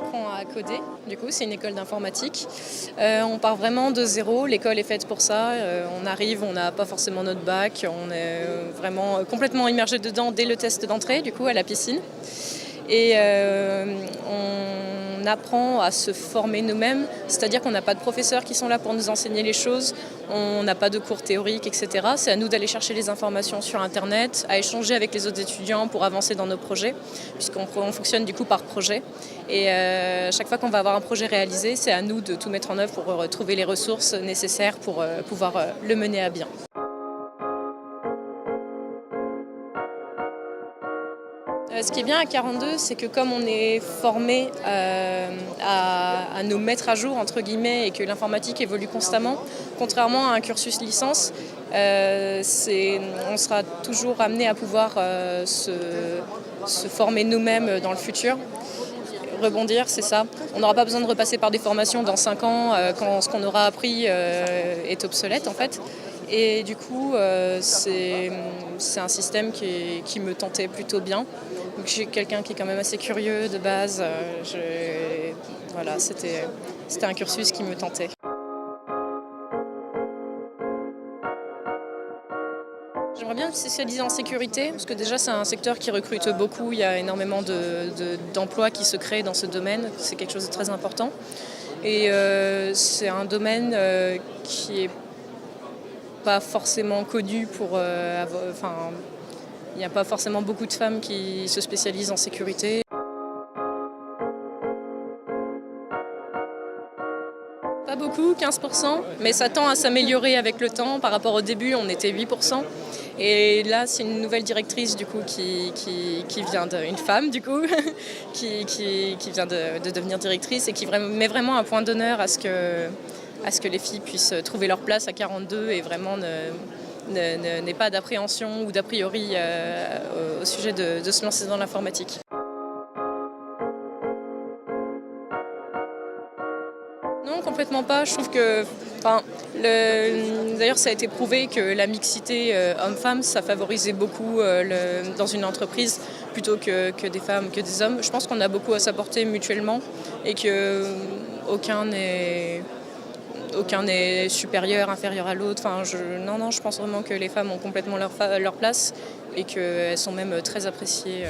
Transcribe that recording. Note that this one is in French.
apprend à coder, du coup, c'est une école d'informatique. On part vraiment de zéro, l'école est faite pour ça. On arrive, on n'a pas forcément notre bac, on est vraiment complètement immergé dedans dès le test d'entrée, du coup, à la piscine. Et on apprend à se former nous-mêmes, c'est-à-dire qu'on n'a pas de professeurs qui sont là pour nous enseigner les choses, on n'a pas de cours théoriques, etc. C'est à nous d'aller chercher les informations sur Internet, à échanger avec les autres étudiants pour avancer dans nos projets, puisqu'on fonctionne du coup par projet. Et chaque fois qu'on va avoir un projet réalisé, c'est à nous de tout mettre en œuvre pour trouver les ressources nécessaires pour pouvoir le mener à bien. Ce qui est bien à 42, c'est que comme on est formé à nous mettre à jour, entre guillemets, et que l'informatique évolue constamment, contrairement à un cursus licence, on sera toujours amené à pouvoir se former nous-mêmes dans le futur. Rebondir, c'est ça. On n'aura pas besoin de repasser par des formations dans 5 ans quand ce qu'on aura appris est obsolète, en fait. Et du coup, c'est un système qui me tentait plutôt bien. Donc, je suis quelqu'un qui est quand même assez curieux de base. Voilà, c'était un cursus qui me tentait. J'aimerais bien me spécialiser en sécurité, parce que déjà c'est un secteur qui recrute beaucoup, il y a énormément d'emplois qui se créent dans ce domaine, c'est quelque chose de très important. Et c'est un domaine qui est pas forcément connu pour il n'y a pas forcément beaucoup de femmes qui se spécialisent en sécurité. Pas beaucoup, 15%, mais ça tend à s'améliorer avec le temps. Par rapport au début, on était 8%. Et là, c'est une nouvelle directrice du coup qui vient une femme du coup, qui vient de devenir directrice et qui met vraiment un point d'honneur à ce que les filles puissent trouver leur place à 42 et vraiment n'aient pas d'appréhension ou d'a priori au sujet de se lancer dans l'informatique. Non, complètement pas. Je trouve que, d'ailleurs, ça a été prouvé que la mixité homme-femme, ça favorisait beaucoup dans une entreprise plutôt que des femmes, que des hommes. Je pense qu'on a beaucoup à s'apporter mutuellement et que aucun n'est supérieur, inférieur à l'autre. Non, je pense vraiment que les femmes ont complètement leur place et qu'elles sont même très appréciées.